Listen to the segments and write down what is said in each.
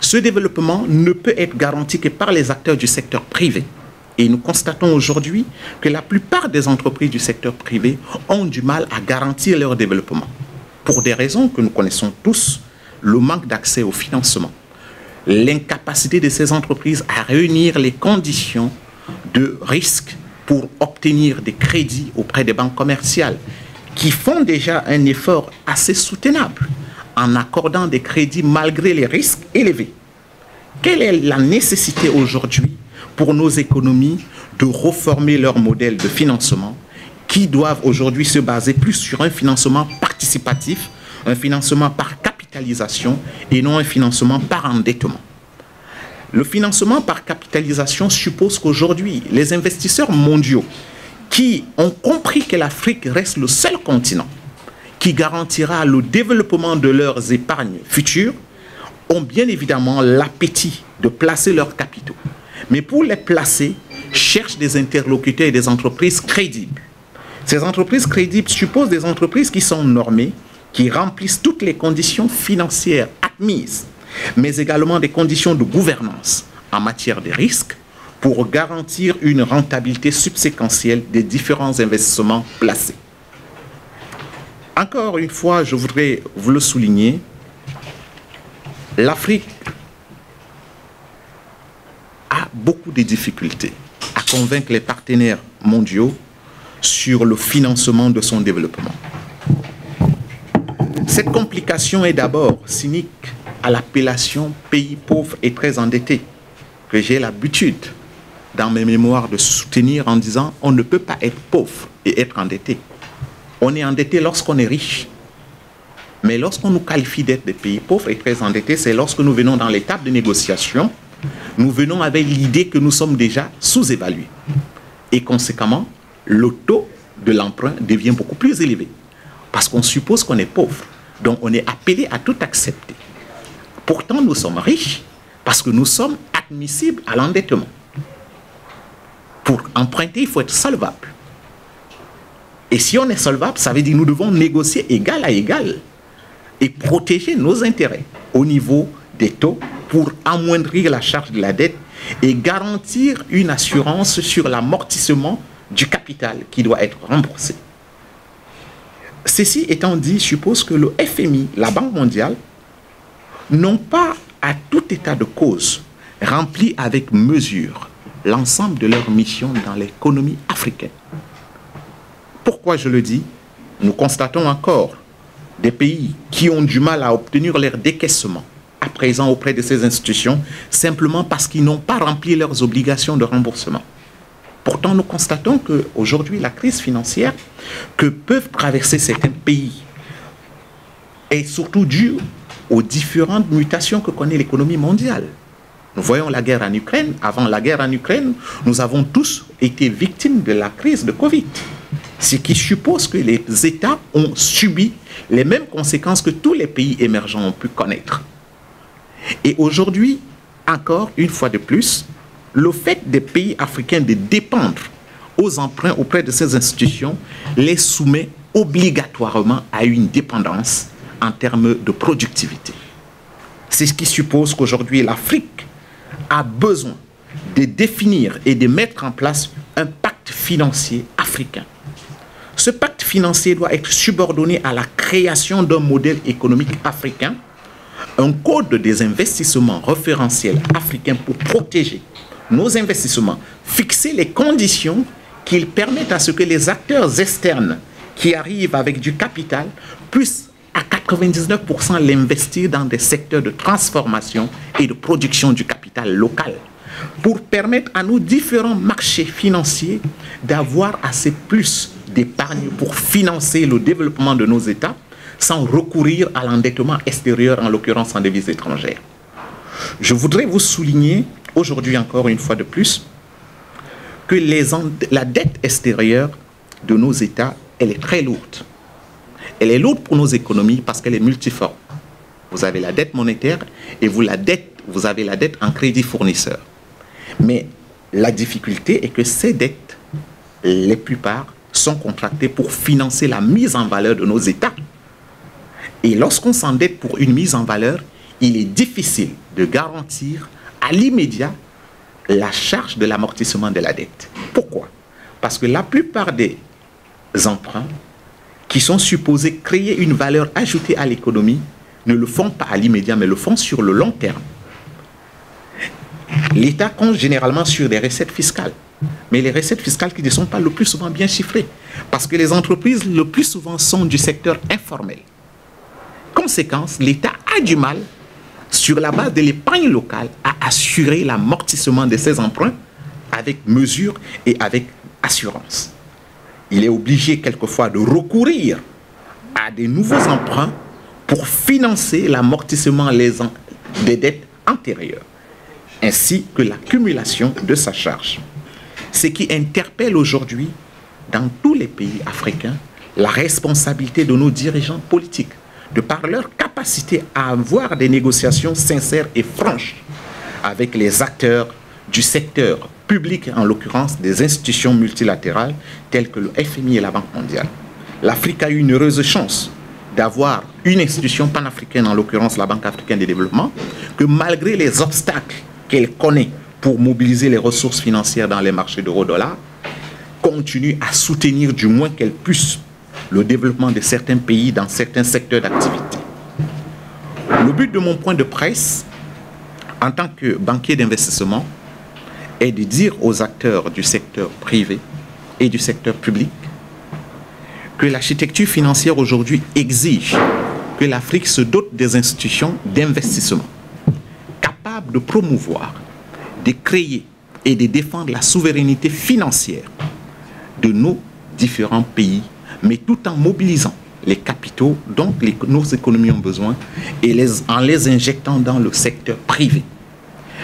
Ce développement ne peut être garanti que par les acteurs du secteur privé. Et nous constatons aujourd'hui que la plupart des entreprises du secteur privé ont du mal à garantir leur développement. Pour des raisons que nous connaissons tous, le manque d'accès au financement, l'incapacité de ces entreprises à réunir les conditions de risque pour obtenir des crédits auprès des banques commerciales qui font déjà un effort assez soutenable en accordant des crédits malgré les risques élevés. Quelle est la nécessité aujourd'hui pour nos économies de reformer leur modèle de financement qui doivent aujourd'hui se baser plus sur un financement participatif, un financement par capitalisation et non un financement par endettement. Le financement par capitalisation suppose qu'aujourd'hui, les investisseurs mondiaux qui ont compris que l'Afrique reste le seul continent qui garantira le développement de leurs épargnes futures ont bien évidemment l'appétit de placer leurs capitaux. Mais pour les placer, cherchent des interlocuteurs et des entreprises crédibles. Ces entreprises crédibles supposent des entreprises qui sont normées, qui remplissent toutes les conditions financières admises, mais également des conditions de gouvernance en matière de risques pour garantir une rentabilité subséquentielle des différents investissements placés. Encore une fois, je voudrais vous le souligner, l'Afrique a beaucoup de difficultés à convaincre les partenaires mondiaux sur le financement de son développement. Cette complication est d'abord cynique à l'appellation pays pauvre et très endetté, que j'ai l'habitude dans mes mémoires de soutenir en disant on ne peut pas être pauvre et être endetté. On est endetté lorsqu'on est riche. Mais lorsqu'on nous qualifie d'être des pays pauvres et très endettés, c'est lorsque nous venons dans l'étape de négociation, nous venons avec l'idée que nous sommes déjà sous-évalués. Et conséquemment, le taux de l'emprunt devient beaucoup plus élevé. Parce qu'on suppose qu'on est pauvre. Donc on est appelé à tout accepter. Pourtant, nous sommes riches parce que nous sommes admissibles à l'endettement. Pour emprunter, il faut être solvable. Et si on est solvable, ça veut dire que nous devons négocier égal à égal et protéger nos intérêts au niveau des taux pour amoindrir la charge de la dette et garantir une assurance sur l'amortissement du capital qui doit être remboursé. Ceci étant dit, je suppose que le FMI, la Banque mondiale, n'ont pas, à tout état de cause, rempli avec mesure l'ensemble de leurs missions dans l'économie africaine. Pourquoi je le dis? Nous constatons encore des pays qui ont du mal à obtenir leur décaissement à présent auprès de ces institutions simplement parce qu'ils n'ont pas rempli leurs obligations de remboursement. Pourtant, nous constatons qu'aujourd'hui, la crise financière que peuvent traverser certains pays est surtout due aux différentes mutations que connaît l'économie mondiale. Nous voyons la guerre en Ukraine. Avant la guerre en Ukraine, nous avons tous été victimes de la crise de Covid. Ce qui suppose que les États ont subi les mêmes conséquences que tous les pays émergents ont pu connaître. Et aujourd'hui, encore une fois de plus, le fait des pays africains de dépendre aux emprunts auprès de ces institutions les soumet obligatoirement à une dépendance en termes de productivité. C'est ce qui suppose qu'aujourd'hui l'Afrique a besoin de définir et de mettre en place un pacte financier africain. Ce pacte financier doit être subordonné à la création d'un modèle économique africain, un code des investissements référentiels africains pour protéger nos investissements, fixer les conditions qui permettent à ce que les acteurs externes qui arrivent avec du capital puissent à 99% l'investir dans des secteurs de transformation et de production du capital local pour permettre à nos différents marchés financiers d'avoir assez plus d'épargne pour financer le développement de nos États sans recourir à l'endettement extérieur, en l'occurrence en devises étrangères. Je voudrais vous souligner aujourd'hui encore une fois de plus que la dette extérieure de nos États, elle est très lourde. Elle est lourde pour nos économies parce qu'elle est multiforme. Vous avez la dette monétaire et vous avez la dette en crédit fournisseur. Mais la difficulté est que ces dettes, les plupart, sont contractées pour financer la mise en valeur de nos États. Et lorsqu'on s'endette pour une mise en valeur, il est difficile de garantir à l'immédiat la charge de l'amortissement de la dette. Pourquoi? Parce que la plupart des emprunts qui sont supposés créer une valeur ajoutée à l'économie ne le font pas à l'immédiat, mais le font sur le long terme. L'État compte généralement sur des recettes fiscales, mais les recettes fiscales qui ne sont pas le plus souvent bien chiffrées, parce que les entreprises le plus souvent sont du secteur informel. Conséquence, l'État a du mal, sur la base de l'épargne locale, à assurer l'amortissement de ses emprunts avec mesure et avec assurance. Il est obligé quelquefois de recourir à de nouveaux emprunts pour financer l'amortissement des dettes antérieures, ainsi que l'accumulation de sa charge. Ce qui interpelle aujourd'hui, dans tous les pays africains, la responsabilité de nos dirigeants politiques, de par leur capacité à avoir des négociations sincères et franches avec les acteurs du secteur public, en l'occurrence des institutions multilatérales telles que le FMI et la Banque mondiale. L'Afrique a eu une heureuse chance d'avoir une institution panafricaine, en l'occurrence la Banque africaine de développement, que malgré les obstacles qu'elle connaît pour mobiliser les ressources financières dans les marchés d'euro-dollar, continue à soutenir du moins qu'elle puisse le développement de certains pays dans certains secteurs d'activité. Le but de mon point de presse, en tant que banquier d'investissement, est de dire aux acteurs du secteur privé et du secteur public que l'architecture financière aujourd'hui exige que l'Afrique se dote des institutions d'investissement capables de promouvoir, de créer et de défendre la souveraineté financière de nos différents pays, mais tout en mobilisant les capitaux dont nos économies ont besoin et en les injectant dans le secteur privé.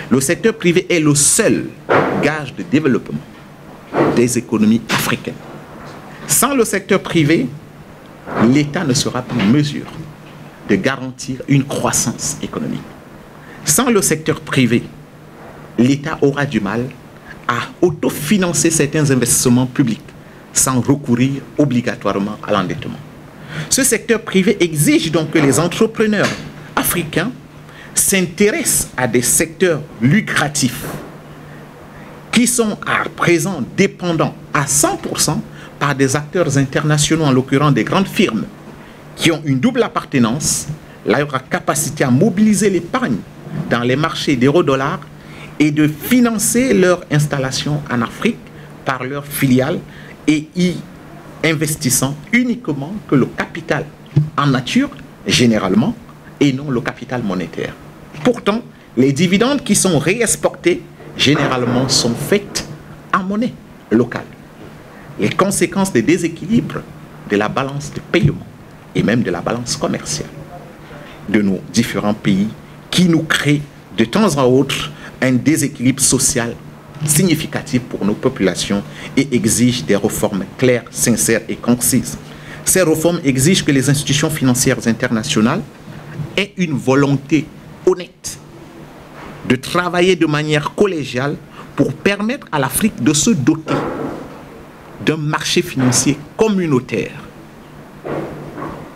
Le secteur privé est le seul gage de développement des économies africaines. Sans le secteur privé, l'État ne sera pas en mesure de garantir une croissance économique. Sans le secteur privé, l'État aura du mal à autofinancer certains investissements publics sans recourir obligatoirement à l'endettement. Ce secteur privé exige donc que les entrepreneurs africains s'intéressent à des secteurs lucratifs qui sont à présent dépendants à 100% par des acteurs internationaux, en l'occurrence des grandes firmes, qui ont une double appartenance, leur capacité à mobiliser l'épargne dans les marchés d'euro-dollar et de financer leur installation en Afrique par leurs filiales et y investissant uniquement que le capital en nature, généralement, et non le capital monétaire. Pourtant, les dividendes qui sont réexportés, généralement, sont faits en monnaie locale. Les conséquences des déséquilibres de la balance de paiement et même de la balance commerciale de nos différents pays qui nous créent de temps à autre un déséquilibre social significatif pour nos populations et exigent des réformes claires, sincères et concises. Ces réformes exigent que les institutions financières internationales aient une volonté honnête de travailler de manière collégiale pour permettre à l'Afrique de se doter d'un marché financier communautaire.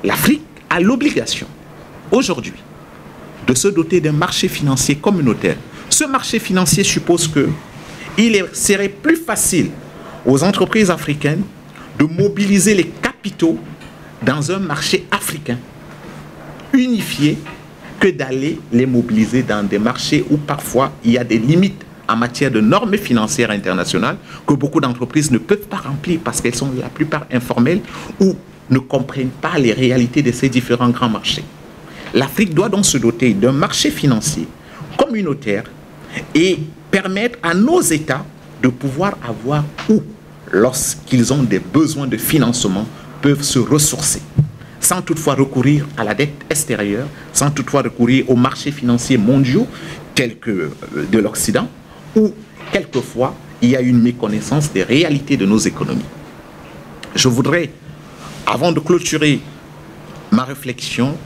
L'Afrique a l'obligation aujourd'hui de se doter d'un marché financier communautaire. Ce marché financier suppose que il serait plus facile aux entreprises africaines de mobiliser les capitaux dans un marché africain unifié que d'aller les mobiliser dans des marchés où parfois il y a des limites en matière de normes financières internationales que beaucoup d'entreprises ne peuvent pas remplir parce qu'elles sont la plupart informelles ou ne comprennent pas les réalités de ces différents grands marchés. L'Afrique doit donc se doter d'un marché financier communautaire et permettre à nos États de pouvoir avoir où, lorsqu'ils ont des besoins de financement, peuvent se ressourcer, sans toutefois recourir à la dette extérieure, sans toutefois recourir aux marchés financiers mondiaux tels que de l'Occident, où quelquefois il y a une méconnaissance des réalités de nos économies. Je voudrais, avant de clôturer ma réflexion,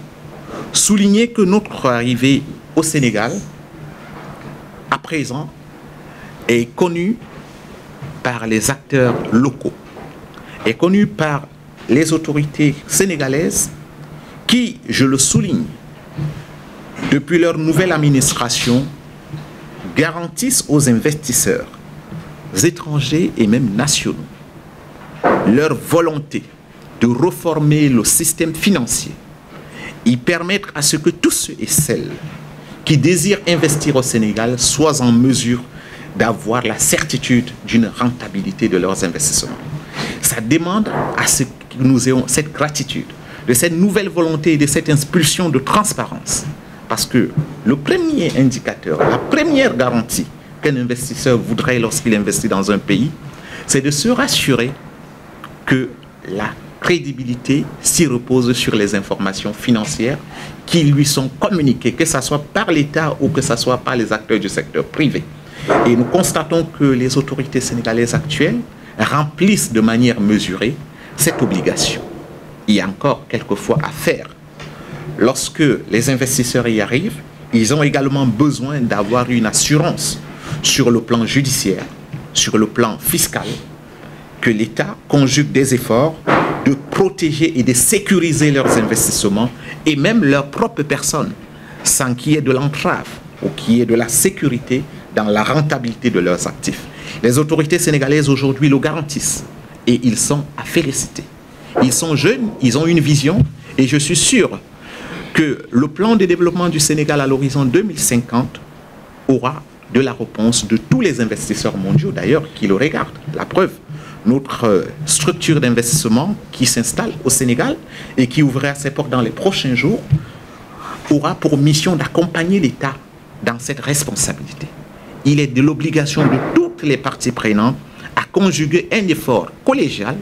souligner que notre arrivée au Sénégal, à présent, est connue par les acteurs locaux, est connue par les autorités sénégalaises qui, je le souligne, depuis leur nouvelle administration, garantissent aux investisseurs étrangers et même nationaux leur volonté de réformer le système financier et permettre à ce que tous ceux et celles qui désirent investir au Sénégal soient en mesure d'avoir la certitude d'une rentabilité de leurs investissements. Ça demande à ce que nous ayons cette gratitude, de cette nouvelle volonté et de cette impulsion de transparence. Parce que le premier indicateur, la première garantie qu'un investisseur voudrait lorsqu'il investit dans un pays, c'est de se rassurer que la crédibilité s'y repose sur les informations financières qui lui sont communiquées, que ce soit par l'État ou que ce soit par les acteurs du secteur privé. Et nous constatons que les autorités sénégalaises actuelles remplissent de manière mesurée cette obligation. Il y a encore quelquefois à faire. Lorsque les investisseurs y arrivent, ils ont également besoin d'avoir une assurance sur le plan judiciaire, sur le plan fiscal, que l'État conjugue des efforts de protéger et de sécuriser leurs investissements et même leurs propres personnes, sans qu'il y ait de l'entrave ou qu'il y ait de la sécurité dans la rentabilité de leurs actifs. Les autorités sénégalaises aujourd'hui le garantissent et ils sont à féliciter. Ils sont jeunes, ils ont une vision et je suis sûr que le plan de développement du Sénégal à l'horizon 2050 aura de la réponse de tous les investisseurs mondiaux d'ailleurs qui le regardent. La preuve, notre structure d'investissement qui s'installe au Sénégal et qui ouvrira ses portes dans les prochains jours aura pour mission d'accompagner l'État dans cette responsabilité. Il est de l'obligation de toutes les parties prenantes à conjuguer un effort collégial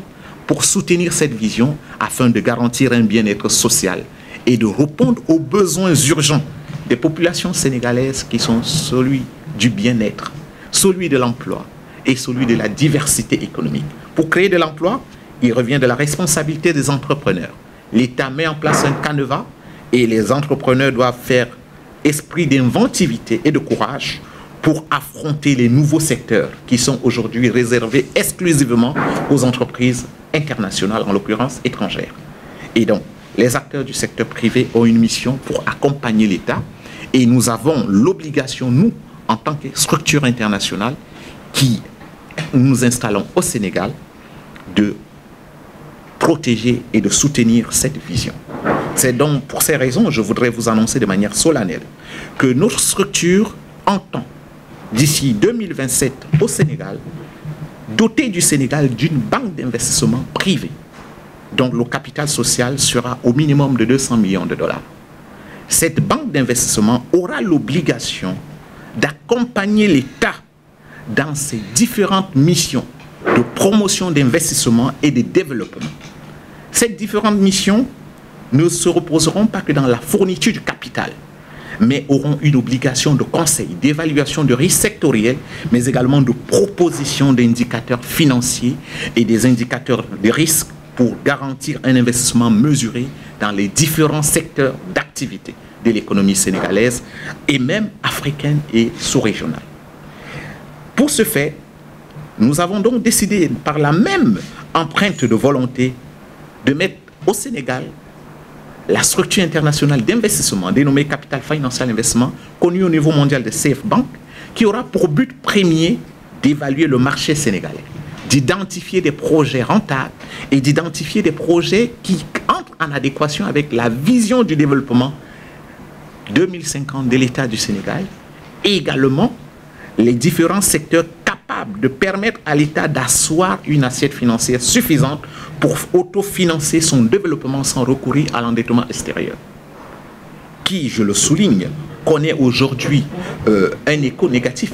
pour soutenir cette vision afin de garantir un bien-être social et de répondre aux besoins urgents des populations sénégalaises qui sont celui du bien-être, celui de l'emploi et celui de la diversité économique. Pour créer de l'emploi, il revient de la responsabilité des entrepreneurs. L'État met en place un canevas et les entrepreneurs doivent faire esprit d'inventivité et de courage pour affronter les nouveaux secteurs qui sont aujourd'hui réservés exclusivement aux entreprises internationales, en l'occurrence étrangères. Et donc, les acteurs du secteur privé ont une mission pour accompagner l'État et nous avons l'obligation, nous, en tant que structure internationale, qui nous installons au Sénégal, de protéger et de soutenir cette vision. C'est donc pour ces raisons, je voudrais vous annoncer de manière solennelle que notre structure entend, d'ici 2027 au Sénégal, doter du Sénégal d'une banque d'investissement privée, dont le capital social sera au minimum de 200 millions de dollars. Cette banque d'investissement aura l'obligation d'accompagner l'État dans ses différentes missions de promotion d'investissement et de développement. Ces différentes missions ne se reposeront pas que dans la fourniture du capital, mais auront une obligation de conseil, d'évaluation de risques sectoriels, mais également de proposition d'indicateurs financiers et des indicateurs de risque pour garantir un investissement mesuré dans les différents secteurs d'activité de l'économie sénégalaise et même africaine et sous-régionale. Pour ce fait, nous avons donc décidé, par la même empreinte de volonté, de mettre au Sénégal la structure internationale d'investissement dénommée Capital Financial Investment, connue au niveau mondial de Safe Bank, qui aura pour but premier d'évaluer le marché sénégalais, d'identifier des projets rentables et d'identifier des projets qui entrent en adéquation avec la vision du développement 2050 de l'État du Sénégal et également les différents secteurs capables de permettre à l'État d'asseoir une assiette financière suffisante pour autofinancer son développement sans recourir à l'endettement extérieur, qui, je le souligne, connaît aujourd'hui un écho négatif